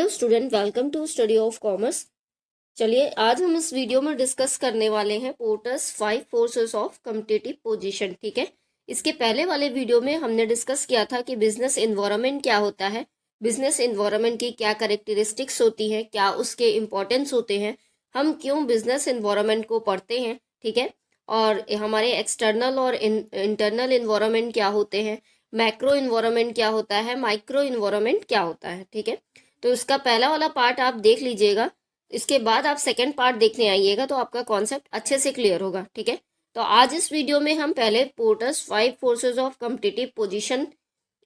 Hello student, welcome to study of commerce. चलिए आज हम इस वीडियो में डिस्कस करने वाले हैं porters 5 forces of competitive position. ठीक है, इसके पहले वाले वीडियो में हमने डिस्कस किया था कि बिजनेस एनवायरनमेंट क्या होता है, बिजनेस एनवायरनमेंट की क्या कैरेक्टरिस्टिक्स होती हैं, क्या उसके इम्पोर्टेंस होते हैं, हम क्यों बिजनेस एनवायरनमेंट को पढ़ते हैं। ठीक है, और हमारे एक्सटर्नल और इंटरनल एनवायरनमेंट क्या होते हैं, मैक्रो इन्वायरमेंट क्या होता है, माइक्रो इन्वायरमेंट क्या होता है। ठीक है, तो इसका पहला वाला पार्ट आप देख लीजिएगा, इसके बाद आप सेकंड पार्ट देखने आइएगा तो आपका कॉन्सेप्ट अच्छे से क्लियर होगा। ठीक है, तो आज इस वीडियो में हम पहले porters 5 forces of competitive position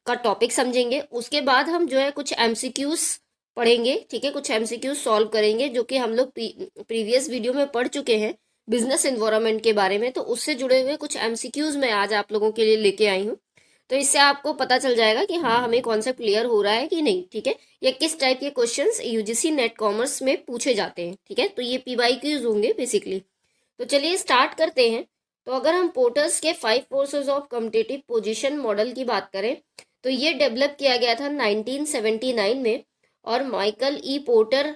का टॉपिक समझेंगे, उसके बाद हम जो है कुछ एमसीक्यूज पढ़ेंगे। ठीक है, कुछ एमसीक्यूज सॉल्व करेंगे जो कि हम लोग प्रीवियस वीडियो में पढ़ चुके हैं बिजनेस एनवायरनमेंट के बारे में, तो उससे जुड़े हुए कुछ एमसीक्यूज मैं आज आप लोगों के लिए लेके आई हूँ। तो इससे आपको पता चल जाएगा कि हाँ हमें कॉन्सेप्ट क्लियर हो रहा है कि नहीं। ठीक है, या किस टाइप के क्वेश्चंस यूजीसी नेट कॉमर्स में पूछे जाते हैं। ठीक है, तो ये पीवाईक्यूज होंगे बेसिकली। तो चलिए स्टार्ट करते हैं। तो अगर हम पोर्टर्स के 5 forces of competitive position model की बात करें तो ये डेवलप किया गया था 1979 में, और माइकल ई पोर्टर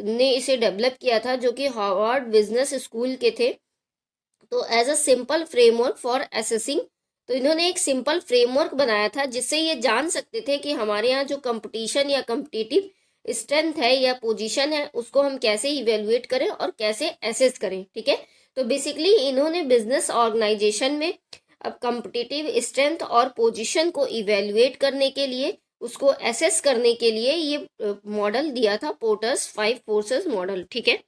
ने इसे डेवलप किया था जो कि हार्वर्ड बिजनेस स्कूल के थे। तो as a simple framework for assessing, तो इन्होंने एक सिंपल फ्रेमवर्क बनाया था जिससे ये जान सकते थे कि हमारे यहाँ जो कंपटीशन या कम्पिटिटिव स्ट्रेंथ है या पोजीशन है उसको हम कैसे इवेलुएट करें और कैसे एसेस करें। ठीक है, तो बेसिकली इन्होंने बिजनेस ऑर्गेनाइजेशन में अब कम्पिटिटिव स्ट्रेंथ और पोजीशन को इवेलुएट करने के लिए, उसको एसेस करने के लिए ये मॉडल दिया था, पोर्टर्स 5 फोर्सेस मॉडल। ठीक है,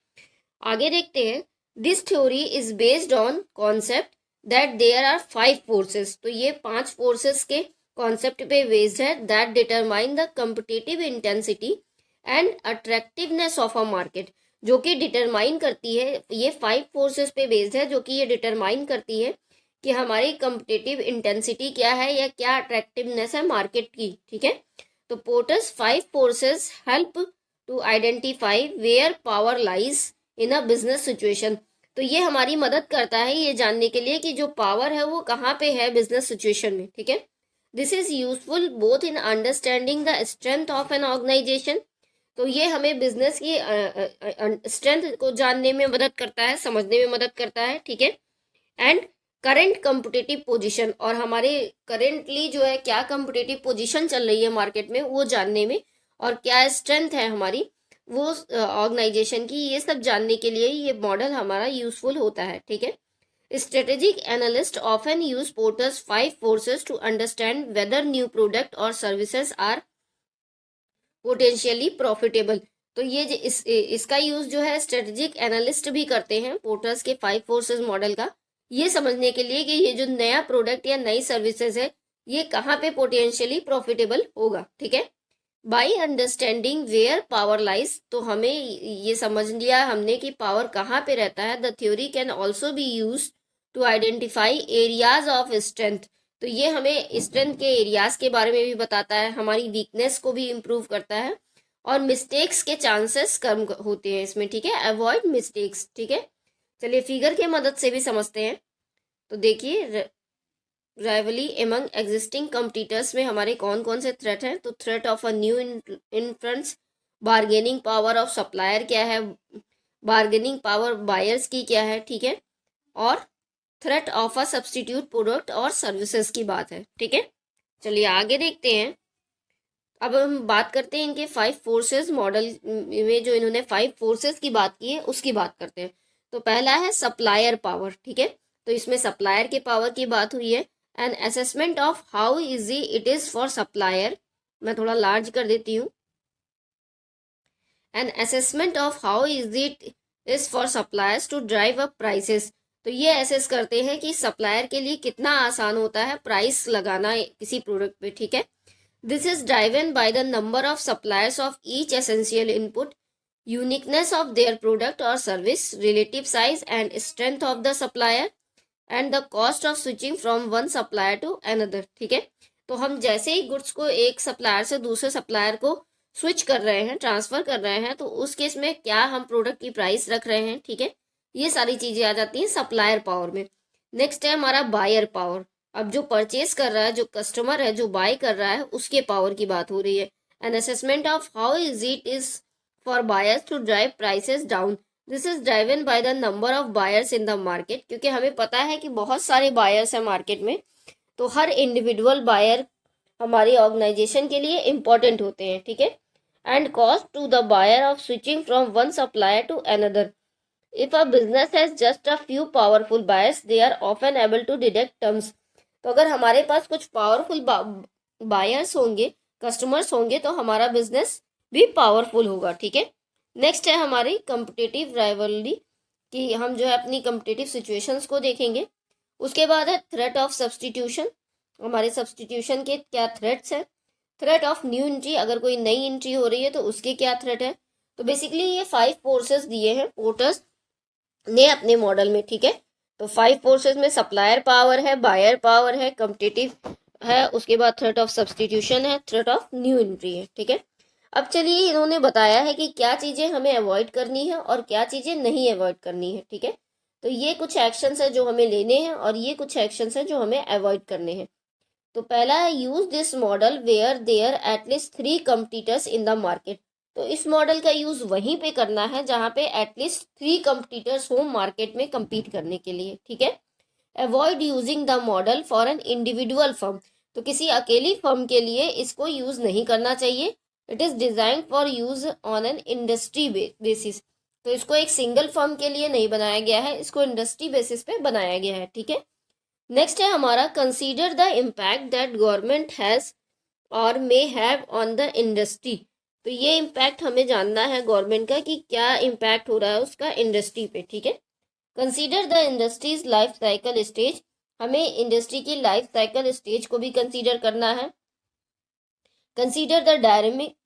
आगे देखते हैं। This theory is based on concept that there are 5 forces, तो ये 5 फोर्सेस के कॉन्सेप्ट पे बेस्ड है, that determine the competitive intensity and attractiveness of a market, जो कि डिटरमाइन करती है, ये 5 फोर्सेस पे बेस्ड है जो कि ये डिटरमाइन करती है कि हमारी कम्पिटिटिव इंटेंसिटी क्या है या क्या अट्रैक्टिवनेस है मार्केट की। ठीक है, तो Porter's 5 forces help to identify where power lies in a business situation, तो ये हमारी मदद करता है ये जानने के लिए कि जो पावर है वो कहाँ पे है बिजनेस सिचुएशन में। ठीक है, this is useful both in understanding the strength of an organisation, तो ये हमें बिजनेस की स्ट्रेंथ को जानने में मदद करता है, समझने में मदद करता है। ठीक है, एंड करंट कम्पिटिटिव पोजीशन, और हमारे करेंटली जो है क्या कम्पिटिटिव पोजीशन चल रही है मार्केट में वो जानने में, और क्या स्ट्रेंथ है हमारी वो ऑर्गेनाइजेशन की, ये सब जानने के लिए ये मॉडल हमारा यूजफुल होता है। ठीक है, strategic analyst often use Porter's 5 forces to understand whether new product और सर्विसेज आर पोटेंशियली प्रॉफिटेबल, तो ये इसका यूज जो है स्ट्रेटेजिक एनालिस्ट भी करते हैं पोर्टर्स के 5 फोर्सेस मॉडल का, ये समझने के लिए कि ये जो नया प्रोडक्ट या नई सर्विसेज है ये कहाँ पे पोटेंशियली प्रॉफिटेबल होगा। ठीक है, by understanding where power lies, तो हमें ये समझ लिया हमने कि पावर कहाँ पे रहता है। The theory can also be use to identify areas of strength, तो ये हमें स्ट्रेंथ के एरियाज के बारे में भी बताता है, हमारी वीकनेस को भी इम्प्रूव करता है, और मिस्टेक्स के चांसेस कम होते हैं इसमें। ठीक है, अवॉइड मिस्टेक्स। ठीक है, चलिए फिगर के मदद से भी समझते हैं। तो देखिए राइवली एमंग एग्जिस्टिंग कम्पिटिटर्स में हमारे कौन कौन से थ्रेट हैं, तो threat of a new inference, bargaining power of supplier क्या है, बार्गेनिंग पावर बायर्स की क्या है। ठीक है, और threat of a substitute product और सर्विसेज की बात है। ठीक है, चलिए आगे देखते हैं। अब हम बात करते हैं इनके 5 फोर्सेस मॉडल में, जो इन्होंने 5 फोर्सेस की बात की है उसकी बात करते हैं। तो पहला है सप्लायर पावर। ठीक है, तो इसमें सप्लायर के पावर की बात हुई है। An assessment of how easy it is for supplier, मैं थोड़ा लार्ज कर देती हूँ, an assessment of how easy it is for suppliers to drive up prices, तो ये असेस करते हैं कि सप्लायर के लिए कितना आसान होता है प्राइस लगाना किसी प्रोडक्ट पे। ठीक है, this is driven by the number of suppliers of each essential input, uniqueness of their product और service, relative size and strength of the supplier, and the cost of switching from one supplier to another. ठीक है, तो हम जैसे ही goods को एक supplier से दूसरे सप्लायर को स्विच कर रहे हैं, ट्रांसफर कर रहे हैं, तो उस केस में क्या हम प्रोडक्ट की प्राइस रख रहे हैं। ठीक है, ये सारी चीजें आ जाती हैं सप्लायर पावर में। नेक्स्ट है हमारा बायर पावर, अब जो परचेज कर रहा है, जो कस्टमर है जो बाय कर रहा है उसके पावर की बात हो रही है। An assessment of how easy it is for buyers to drive prices down. This is driven by the number of buyers in the market. क्योंकि हमें पता है कि बहुत सारे buyers हैं मार्केट में, तो हर इंडिविजुअल बायर हमारी ऑर्गेनाइजेशन के लिए इम्पोर्टेंट होते हैं, ठीक है. And cost to the buyer of switching from one supplier to another. If a business has just a few powerful buyers they are often able to dictate terms. तो अगर हमारे पास कुछ पावरफुल बायर्स होंगे, customers होंगे, तो हमारा business भी powerful होगा, ठीक है. नेक्स्ट है हमारी कम्पिटिटिव राइवलरी, कि हम जो है अपनी कम्पिटिटिव सिचुएशंस को देखेंगे. उसके बाद है थ्रेट ऑफ सब्सटीट्यूशन. हमारे सब्सटीट्यूशन के क्या थ्रेट्स हैं. थ्रेट ऑफ न्यू एंट्री, अगर कोई नई एंट्री हो रही है तो उसके क्या थ्रेट है. तो बेसिकली ये 5 फोर्सेस दिए हैं पोर्टर्स ने अपने मॉडल में, ठीक है. तो 5 फोर्सेस में सप्लायर पावर है, बायर पावर है, कम्पिटिटिव है, उसके बाद थ्रेट ऑफ सब्सटीट्यूशन है, थ्रेट ऑफ न्यू एंट्री है, ठीक है. अब चलिए इन्होंने बताया है कि क्या चीज़ें हमें अवॉइड करनी है और क्या चीज़ें नहीं अवॉइड करनी है, ठीक है. तो ये कुछ एक्शंस है जो हमें लेने हैं और ये कुछ एक्शंस है जो हमें अवॉइड करने हैं. तो पहला है use this model where there at least 3 competitors in the market. तो इस मॉडल का यूज वहीं पे करना है जहाँ पे एटलीस्ट 3 कम्पिटिटर्स हो मार्केट में कम्पीट करने के लिए, ठीक है. Avoid using the model for an individual firm. तो किसी अकेली फर्म के लिए इसको यूज नहीं करना चाहिए. It is design for use on an industry basis. तो इसको एक सिंगल फर्म के लिए नहीं बनाया गया है, इसको इंडस्ट्री बेसिस पे बनाया गया है, ठीक है. नेक्स्ट है हमारा consider the impact that government has or may have on the industry. तो ये इम्पैक्ट हमें जानना है गवर्नमेंट का कि क्या इम्पैक्ट हो रहा है उसका इंडस्ट्री पे, ठीक है. Consider the industries life cycle stage. हमें इंडस्ट्री की लाइफ साइकिल स्टेज को भी कंसीडर करना है. Consider the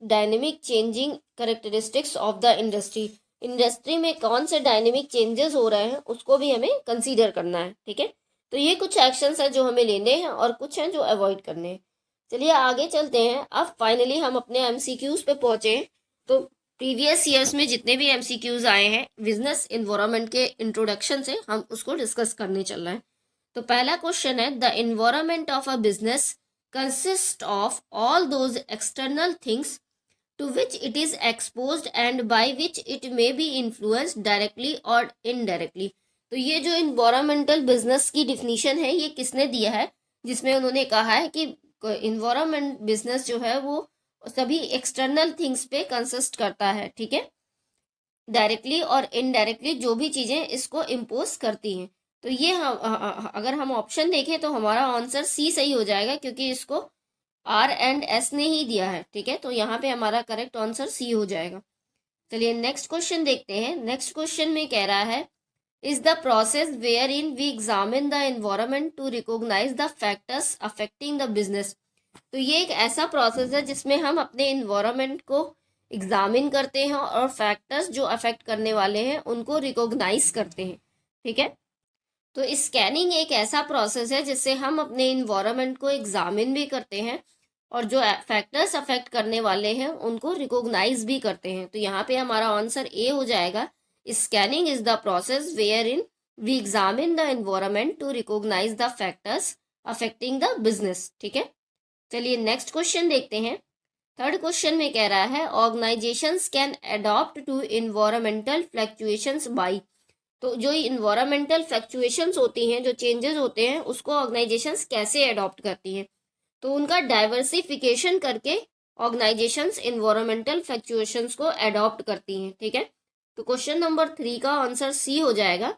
dynamic changing characteristics of the industry. Industry में कौन से डायनेमिक चेंजेस हो रहे हैं उसको भी हमें कंसीडर करना है, ठीक है. तो ये कुछ एक्शंस हैं जो हमें लेने हैं और कुछ हैं जो अवॉइड करने हैं. चलिए आगे चलते हैं. अब फाइनली हम अपने एमसीक्यूज पे पहुंचे हैं. तो प्रीवियस ईयर्स में जितने भी एमसीक्यूज आए हैं बिजनेस इन्वायरमेंट के इंट्रोडक्शन से, हम उसको डिस्कस करने चल रहे हैं. तो पहला क्वेश्चन है the environment of a business consist of all those external things to which it is exposed and by which it may be influenced directly or indirectly. तो ये जो इन्वायरमेंटल बिजनेस की डिफिनीशन है ये किसने दिया है, जिसमें उन्होंने कहा है कि इन्वायरमेंट बिजनेस जो है वो सभी एक्सटर्नल थिंग्स पे कंसिस्ट करता है, ठीक है. डायरेक्टली और इनडायरेक्टली जो भी चीज़ें इसको इम्पोज करती हैं. तो ये अगर हम ऑप्शन देखें तो हमारा आंसर सी सही हो जाएगा, क्योंकि इसको आर एंड एस ने ही दिया है, ठीक है. तो यहाँ पे हमारा करेक्ट आंसर सी हो जाएगा. चलिए नेक्स्ट क्वेश्चन देखते हैं. नेक्स्ट क्वेश्चन में कह रहा है is the process wherein we examine the environment to recognise the factors affecting the business. तो ये एक ऐसा प्रोसेस है जिसमें हम अपने एनवायरमेंट को एग्जामिन करते हैं और फैक्टर्स जो अफेक्ट करने वाले हैं उनको रिकॉग्नाइज करते हैं, ठीक है. तो स्कैनिंग एक ऐसा प्रोसेस है जिससे हम अपने इन्वायरमेंट को एग्जामिन भी करते हैं और जो फैक्टर्स अफेक्ट करने वाले हैं उनको रिकॉग्नाइज भी करते हैं. तो यहाँ पे हमारा आंसर ए हो जाएगा. Scanning is the process wherein we examine the environment to recognise the factors affecting the business, ठीक है. चलिए नेक्स्ट क्वेश्चन देखते हैं. थर्ड क्वेश्चन में कह रहा है organisations can adopt to environmental fluctuations by. तो जो इन्वायरमेंटल फ्लक्चुएशंस होती हैं, जो चेंजेस होते हैं, उसको ऑर्गेनाइजेशंस कैसे अडॉप्ट करती हैं. तो उनका डाइवर्सिफिकेशन करके ऑर्गेनाइजेशंस इन्वायरमेंटल फ्लक्चुएशंस को अडॉप्ट करती हैं, ठीक है. तो क्वेश्चन नंबर 3 का आंसर सी हो जाएगा.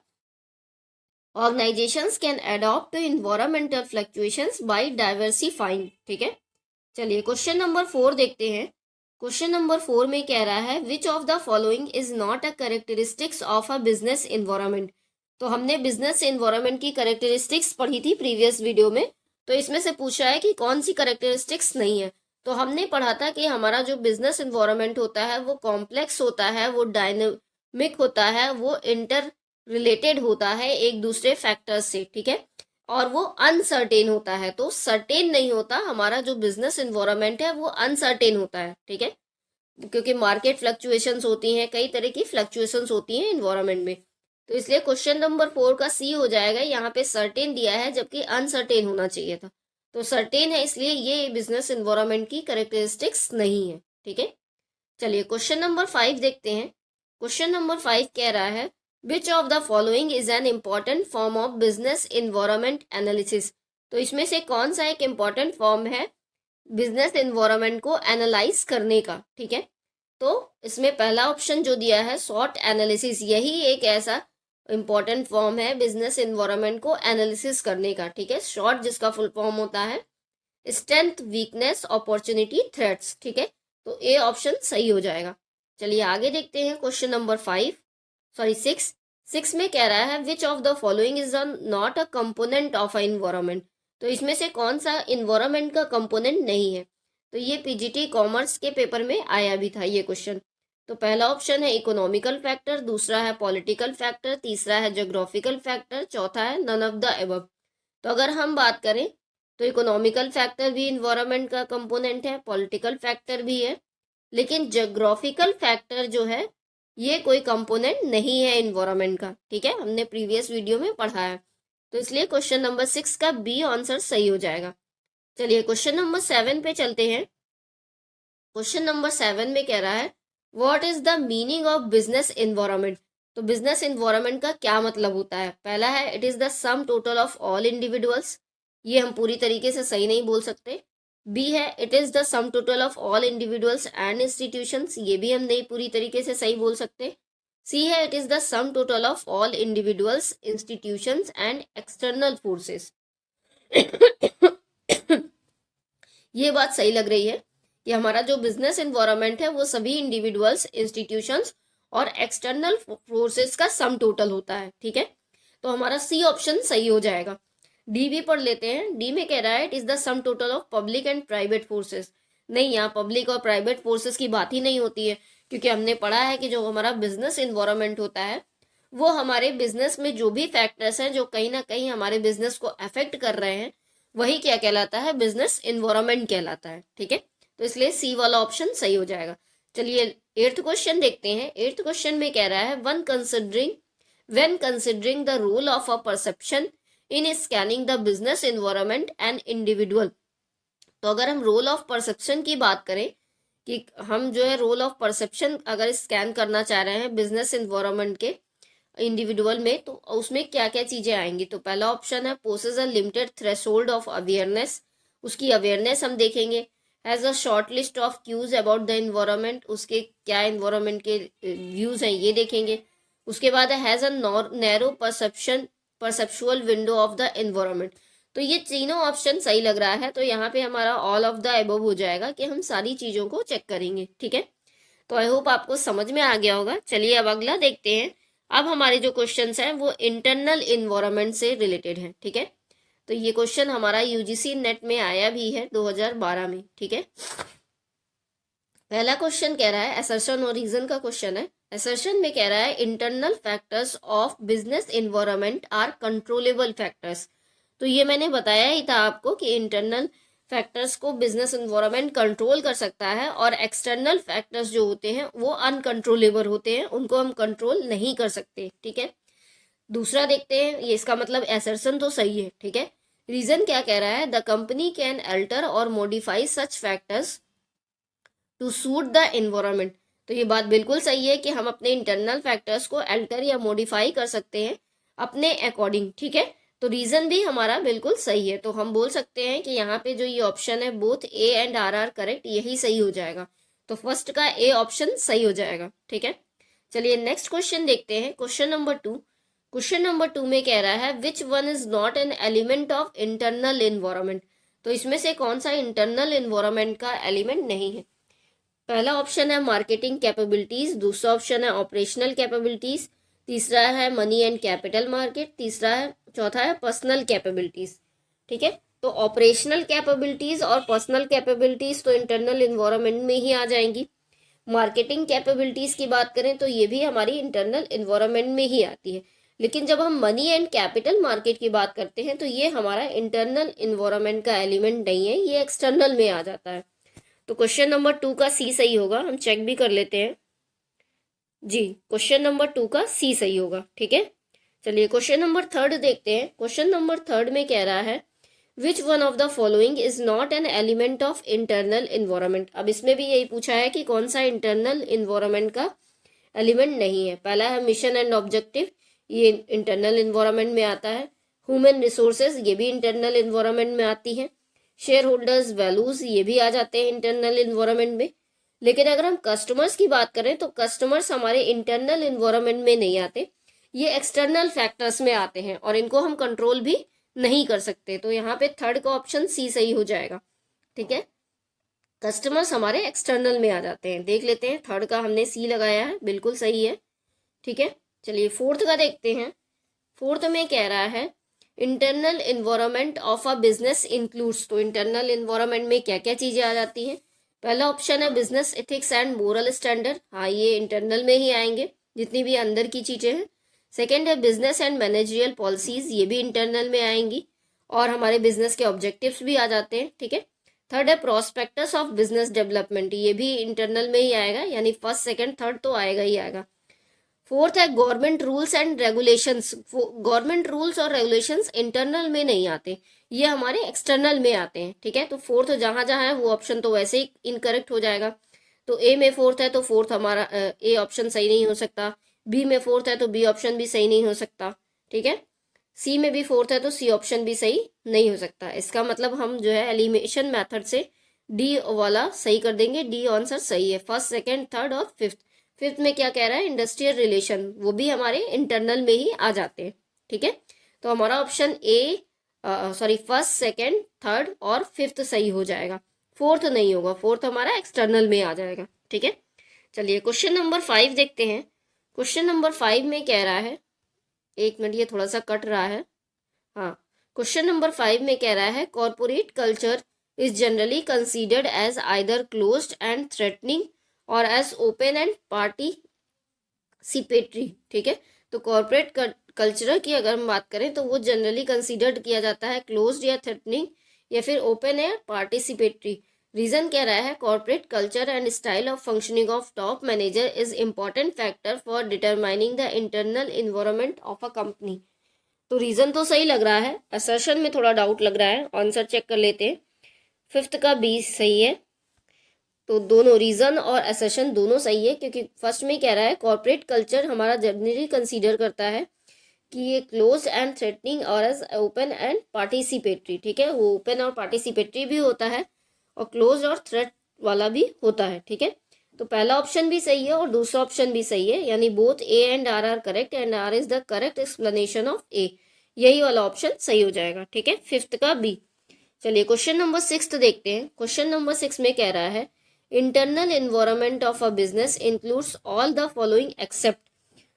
Organisations can adopt to environmental fluctuations by diversifying, ठीक है. चलिए क्वेश्चन नंबर 4 देखते हैं. क्वेश्चन नंबर 4 में कह रहा है which of the following is not a characteristics of a business environment. तो हमने बिजनेस इन्वायरमेंट की कैरेक्टरिस्टिक्स पढ़ी थी प्रीवियस वीडियो में. तो इसमें से पूछा है कि कौन सी कैरेक्टरिस्टिक्स नहीं है. तो हमने पढ़ा था कि हमारा जो बिजनेस इन्वायरमेंट होता है वो कॉम्प्लेक्स होता है, वो डायनेमिक होता है, वो इंटर रिलेटेड होता है एक दूसरे फैक्टर्स से, ठीक है. और वो अनसर्टेन होता है. तो सर्टेन नहीं होता. हमारा जो बिजनेस इन्वायरमेंट है वो अनसर्टेन होता है, ठीक है. क्योंकि मार्केट फ्लक्चुएशंस होती हैं, कई तरह की फ्लक्चुएशंस होती हैं इन्वायरमेंट में. तो इसलिए क्वेश्चन नंबर 4 का सी हो जाएगा. यहाँ पे सर्टेन दिया है जबकि अनसर्टेन होना चाहिए था. तो सर्टेन है, इसलिए ये बिजनेस इन्वायरमेंट की कैरेक्टरिस्टिक्स नहीं है. ठीक है। चलिए क्वेश्चन नंबर 5 देखते हैं। क्वेश्चन नंबर 5 कह रहा है which of the following is an important form of business environment analysis. तो इसमें से कौन सा एक इम्पॉर्टेंट फॉर्म है बिजनेस इन्वायरमेंट को एनालाइज करने का, ठीक है। तो इसमें पहला ऑप्शन जो दिया है SWOT एनालिसिस, यही एक ऐसा इंपॉर्टेंट फॉर्म है बिजनेस इन्वायरमेंट को एनालिसिस करने का, ठीक है। शॉर्ट जिसका फुल फॉर्म होता है स्ट्रेंथ, वीकनेस, अपॉर्चुनिटी, थ्रेट्स, ठीक है। तो ए ऑप्शन सही हो जाएगा। चलिए आगे देखते हैं क्वेश्चन नंबर 6 में कह रहा है which of the following is not a component of a environment. तो इसमें से कौन सा इन्वायरमेंट का कंपोनेंट नहीं है। तो ये पीजीटी कॉमर्स के पेपर में आया भी था ये क्वेश्चन। तो पहला ऑप्शन है इकोनॉमिकल फैक्टर, दूसरा है पॉलिटिकल फैक्टर, तीसरा है ज्योग्राफिकल फैक्टर, चौथा है नन ऑफ द अबव। तो अगर हम बात करें तो इकोनॉमिकल फैक्टर भी इन्वायरमेंट का कंपोनेंट है, पॉलिटिकल फैक्टर भी है, लेकिन ज्योग्राफिकल फैक्टर जो है ये कोई कंपोनेंट नहीं है इन्वायरमेंट का, ठीक है। हमने प्रीवियस वीडियो में पढ़ा है। तो इसलिए क्वेश्चन नंबर 6 का बी आंसर सही हो जाएगा। चलिए क्वेश्चन नंबर 7 पे चलते हैं। क्वेश्चन नंबर 7 में कह रहा है what is the meaning of business environment. तो बिजनेस इन्वायरमेंट का क्या मतलब होता है। पहला है it is the sum total of all individuals, ये हम पूरी तरीके से सही नहीं बोल सकते। बी है it is the sum total of all individuals and institutions, ये भी हम नहीं पूरी तरीके से सही बोल सकते। सी है it is the sum total of all individuals, institutions and external forces. ये बात सही लग रही है कि हमारा जो बिजनेस इन्वायरमेंट है वो सभी इंडिविजुअल्स, इंस्टीट्यूशंस और एक्सटर्नल फोर्सेस का सम टोटल होता है, ठीक है। तो हमारा सी ऑप्शन सही हो जाएगा। डी भी पढ़ लेते हैं। डी में कह रहा है it is the sum total of public and private forces. नहीं, यहाँ पब्लिक और प्राइवेट फोर्सेस की बात ही नहीं होती है, क्योंकि हमने पढ़ा है कि जो हमारा बिजनेस इन्वायरमेंट होता है वो हमारे बिजनेस में जो भी फैक्टर्स हैं जो कहीं ना कहीं हमारे बिजनेस को अफेक्ट कर रहे हैं वही क्या कहलाता है, बिजनेस इन्वायरमेंट कहलाता है, ठीक है। तो इसलिए सी वाला ऑप्शन सही हो जाएगा। चलिए 8th क्वेश्चन देखते हैं। 8th क्वेश्चन में कह रहा है when considering the role of a perception in scanning the business environment and individual। तो अगर हम रोल ऑफ परसेप्शन की बात करें कि हम जो है रोल ऑफ परसेप्शन अगर स्कैन करना चाह रहे हैं बिजनेस इन्वायरमेंट के इंडिविजुअल में, तो उसमें क्या क्या चीजें आएंगी। तो पहला ऑप्शन है possess a limited threshold of awareness, उसकी अवेयरनेस हम देखेंगे। Has a short list of cues about the environment, उसके क्या इन्वायरमेंट के व्यूज हैं ये देखेंगे। उसके बाद has a narrow perceptual window of the environment. तो ये तीनों ऑप्शन सही लग रहा है। तो यहाँ पे हमारा ऑल ऑफ द अबव हो जाएगा कि हम सारी चीजों को चेक करेंगे, ठीक है। तो आई होप आपको समझ में आ गया होगा। चलिए अब अगला देखते हैं। अब हमारे जो क्वेश्चंस हैं वो इंटरनल इन्वायरमेंट से रिलेटेड हैं, ठीक है। तो ये क्वेश्चन हमारा यूजीसी नेट में आया भी है 2012 में, ठीक है। पहला क्वेश्चन कह रहा है असर्शन और रीजन का क्वेश्चन है। असर्शन में कह रहा है internal factors of business environment are controllable factors. तो ये मैंने बताया ही था आपको कि इंटरनल फैक्टर्स को बिजनेस इन्वायरमेंट कंट्रोल कर सकता है और एक्सटर्नल फैक्टर्स जो होते हैं वो अनकंट्रोलेबल होते हैं, उनको हम कंट्रोल नहीं कर सकते, ठीक है। दूसरा देखते हैं, ये इसका मतलब असर्शन तो सही है, ठीक है। रीजन क्या कह रहा है द कंपनी कैन अल्टर और modify such factors to suit the environment. तो ये बात बिल्कुल सही है कि हम अपने इंटरनल फैक्टर्स को अल्टर या मॉडिफाई कर सकते हैं अपने अकॉर्डिंग, ठीक है। तो रीजन भी हमारा बिल्कुल सही है। तो हम बोल सकते हैं कि यहाँ पे जो ये ऑप्शन है both A and R are correct, यही सही हो जाएगा। तो फर्स्ट का ए ऑप्शन सही हो जाएगा, ठीक है। चलिए नेक्स्ट क्वेश्चन देखते हैं। Question number 2। क्वेश्चन नंबर 2 में कह रहा है which one is not an element of internal environment. तो इसमें से कौन सा इंटरनल इन्वायरमेंट का एलिमेंट नहीं है। पहला ऑप्शन है मार्केटिंग कैपेबिलिटीज, दूसरा ऑप्शन है ऑपरेशनल कैपेबिलिटीज, तीसरा है मनी एंड कैपिटल मार्केट, चौथा है पर्सनल कैपेबिलिटीज, ठीक है। तो ऑपरेशनल कैपेबिलिटीज और पर्सनल कैपेबिलिटीज तो इंटरनल इन्वायरमेंट में ही आ जाएंगी। मार्केटिंग कैपेबिलिटीज की बात करें तो ये भी हमारी इंटरनल इन्वायरमेंट में ही आती है, लेकिन जब हम मनी एंड कैपिटल मार्केट की बात करते हैं तो ये हमारा इंटरनल इन्वायरमेंट का एलिमेंट नहीं है, ये एक्सटर्नल में आ जाता है। तो क्वेश्चन नंबर 2 का सी सही होगा। हम चेक भी कर लेते हैं जी, क्वेश्चन नंबर 2 का सी सही होगा, ठीक है। चलिए क्वेश्चन नंबर 3 देखते हैं। क्वेश्चन नंबर 3 में कह रहा है which one of the following is not an element of internal environment. अब इसमें भी यही पूछा है कि कौन सा इंटरनल इन्वायरमेंट का एलिमेंट नहीं है। पहला है मिशन एंड ऑब्जेक्टिव, ये इंटरनल इन्वायरमेंट में आता है। ह्यूमन रिसोर्सेज, ये भी इंटरनल इन्वायरमेंट में आती है। शेयर होल्डर्स वैल्यूज, ये भी आ जाते हैं इंटरनल इन्वायरमेंट में। लेकिन अगर हम कस्टमर्स की बात करें तो कस्टमर्स हमारे इंटरनल इन्वायरमेंट में नहीं आते, ये एक्सटर्नल फैक्टर्स में आते हैं और इनको हम कंट्रोल भी नहीं कर सकते। तो यहाँ पे थर्ड का ऑप्शन सी सही हो जाएगा। ठीक है, कस्टमर्स हमारे एक्सटर्नल में आ जाते हैं। देख लेते हैं, थर्ड का हमने सी लगाया है, बिल्कुल सही है। ठीक है, चलिए फोर्थ का देखते हैं। फोर्थ में कह रहा है internal environment of a business includes. तो इंटरनल इन्वायरमेंट में क्या क्या चीजें आ जाती हैं। पहला ऑप्शन है business ethics and moral standard, हाँ ये इंटरनल में ही आएंगे जितनी भी अंदर की चीजें हैं। सेकेंड है बिजनेस एंड मैनेजरियल पॉलिसीज, ये भी इंटरनल में आएंगी और हमारे बिजनेस के ऑब्जेक्टिव्स भी आ जाते हैं। ठीक है, थर्ड है प्रोस्पेक्टस ऑफ बिजनेस डेवलपमेंट, ये भी इंटरनल में ही आएगा, यानी फर्स्ट सेकंड थर्ड तो आएगा ही आएगा। फोर्थ है government rules and regulations. Government rules और रेगुलेशंस इंटरनल में नहीं आते, ये हमारे एक्सटर्नल में आते हैं। ठीक है, तो फोर्थ जहां जहां है वो ऑप्शन तो वैसे ही इनकरेक्ट हो जाएगा। तो ए में फोर्थ है तो फोर्थ हमारा ए ऑप्शन सही नहीं हो सकता। बी में फोर्थ है तो बी ऑप्शन भी सही नहीं हो सकता। ठीक है, सी में भी फोर्थ है तो सी ऑप्शन भी सही नहीं हो सकता। इसका मतलब हम जो है एलिमिनेशन मेथड से डी वाला सही कर देंगे, डी आंसर सही है, फर्स्ट सेकंड थर्ड और फिफ्थ। फिफ्थ में क्या कह रहा है, इंडस्ट्रियल रिलेशन, वो भी हमारे इंटरनल में ही आ जाते हैं। ठीक है, तो हमारा option A first second third और फिफ्थ सही हो जाएगा, फोर्थ नहीं होगा, फोर्थ हमारा एक्सटर्नल में आ जाएगा। ठीक है, चलिए क्वेश्चन नंबर 5 देखते हैं। क्वेश्चन नंबर 5 में कह रहा है, एक मिनट ये थोड़ा सा कट रहा है, हाँ, क्वेश्चन नंबर 5 में कह रहा है corporate culture is generally considered as either closed and threatening और एज ओपन एंड पार्टिसिपेटरी। ठीक है, तो कॉर्पोरेट कल्चर की अगर हम बात करें तो वो जनरली कंसीडर्ड किया जाता है क्लोज्ड या थ्रेटनिंग या फिर ओपन या पार्टिसिपेटरी। रीजन कह रहा है corporate culture and style of functioning of top manager is important factor for determining the internal environment of a company. तो रीजन तो सही लग रहा है, असर्शन में थोड़ा डाउट लग रहा है, आंसर चेक कर लेते हैं। फिफ्थ का बी सही है, तो दोनों रीजन और असर्शन दोनों सही है, क्योंकि फर्स्ट में कह रहा है कॉर्पोरेट कल्चर हमारा जनरली कंसीडर करता है कि ये क्लोज एंड थ्रेटनिंग और एज ओपन एंड पार्टिसिपेटरी। ठीक है, वो ओपन और पार्टिसिपेटरी भी होता है और क्लोज और थ्रेट वाला भी होता है। ठीक है, तो पहला ऑप्शन भी सही है और दूसरा ऑप्शन भी सही है, यानी both A and R correct and R is the correct explanation of A, यही वाला ऑप्शन सही हो जाएगा। ठीक है, फिफ्थ का बी। चलिए क्वेश्चन नंबर 6 देखते हैं। क्वेश्चन नंबर 6 में कह रहा है internal environment of a business includes all the following except.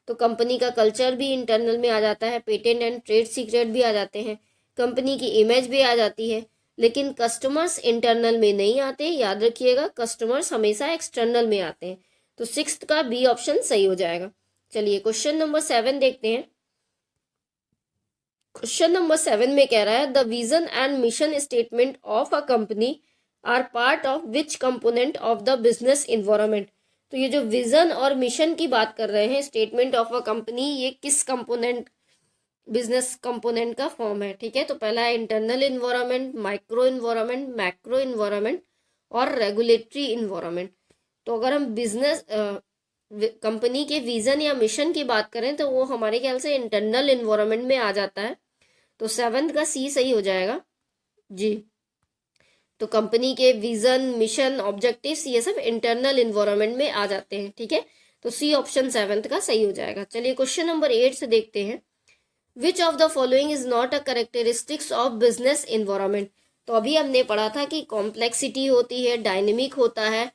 तो कंपनी का कल्चर भी इंटरनल में आ जाता है, पेटेंट एंड ट्रेड सीक्रेट भी आ जाते हैं, कंपनी की इमेज भी आ जाती है, लेकिन कस्टमर्स इंटरनल में नहीं आते। याद रखिएगा, कस्टमर्स हमेशा एक्सटर्नल में आते हैं। तो सिक्स्थ का बी ऑप्शन सही हो जाएगा। चलिए क्वेश्चन नंबर 7 देखते हैं। क्वेश्चन नंबर 7 में कह रहा है the vision and mission statement of a company are part of which component of the business environment. तो ये जो विजन और मिशन की बात कर रहे हैं, स्टेटमेंट ऑफ अ कंपनी, ये किस कंपोनेंट, बिजनेस कंपोनेंट का फॉर्म है। ठीक है, तो पहला है internal environment, micro environment, macro environment और रेगुलेटरी इन्वायरमेंट। तो अगर हम बिजनेस कंपनी के विजन या मिशन की बात करें तो वो हमारे ख्याल से इंटरनल इन्वायरमेंट में आ जाता है, तो 7th का सी सही हो जाएगा जी। तो कंपनी के विजन, मिशन, ऑब्जेक्टिव्स, ये सब इंटरनल इन्वायरमेंट में आ जाते हैं। ठीक है, तो सी ऑप्शन 7th का सही हो जाएगा। चलिए क्वेश्चन नंबर 8 से देखते हैं। Which of the following is not a characteristics of business environment. तो अभी हमने पढ़ा था कि कॉम्प्लेक्सिटी होती है, डायनेमिक होता है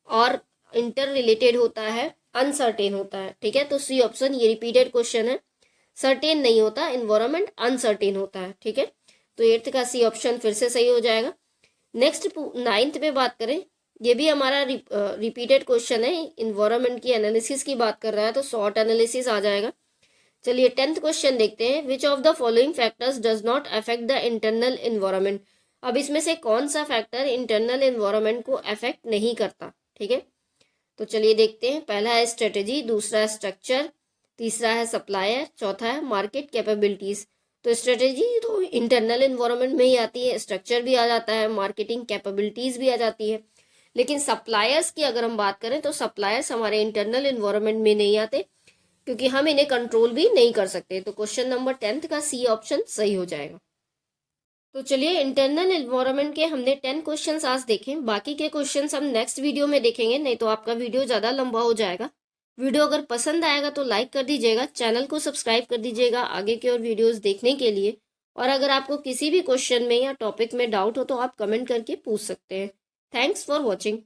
और इंटर रिलेटेड होता है, अनसर्टेन होता है। ठीक है, तो सी ऑप्शन, ये रिपीटेड क्वेश्चन है, सर्टेन नहीं होता इन्वायरमेंट, अनसर्टेन होता है। ठीक है, तो 8th का सी ऑप्शन फिर से सही हो जाएगा। नेक्स्ट 9th में बात करें, ये भी हमारा रिपीटेड क्वेश्चन है, इन्वायरमेंट की एनालिसिस की बात कर रहा है, तो शॉर्ट एनालिसिस आ जाएगा। चलिए 10th क्वेश्चन देखते हैं। Which of the following factors does not affect the internal environment. अब इसमें से कौन सा फैक्टर इंटरनल इन्वायरमेंट को अफेक्ट नहीं करता। ठीक है, तो चलिए देखते हैं। पहला है स्ट्रेटेजी, दूसरा है स्ट्रक्चर, तीसरा है सप्लायर, चौथा है मार्केट कैपेबिलिटीज। तो स्ट्रेटेजी तो इंटरनल इन्वायरमेंट में ही आती है, स्ट्रक्चर भी आ जाता है, मार्केटिंग कैपेबिलिटीज भी आ जाती है। लेकिन सप्लायर्स की अगर हम बात करें तो सप्लायर्स हमारे इंटरनल इन्वायरमेंट में नहीं आते, क्योंकि हम इन्हें कंट्रोल भी नहीं कर सकते। तो क्वेश्चन नंबर 10 का सी ऑप्शन सही हो जाएगा। तो चलिए, इंटरनल इन्वायरमेंट के हमने 10 क्वेश्चंस आज देखे, बाकी के क्वेश्चंस हम नेक्स्ट वीडियो में देखेंगे, नहीं तो आपका वीडियो ज़्यादा लंबा हो जाएगा। वीडियो अगर पसंद आएगा तो लाइक कर दीजिएगा, चैनल को सब्सक्राइब कर दीजिएगा आगे की और वीडियोस देखने के लिए। और अगर आपको किसी भी क्वेश्चन में या टॉपिक में डाउट हो तो आप कमेंट करके पूछ सकते हैं। Thanks for watching.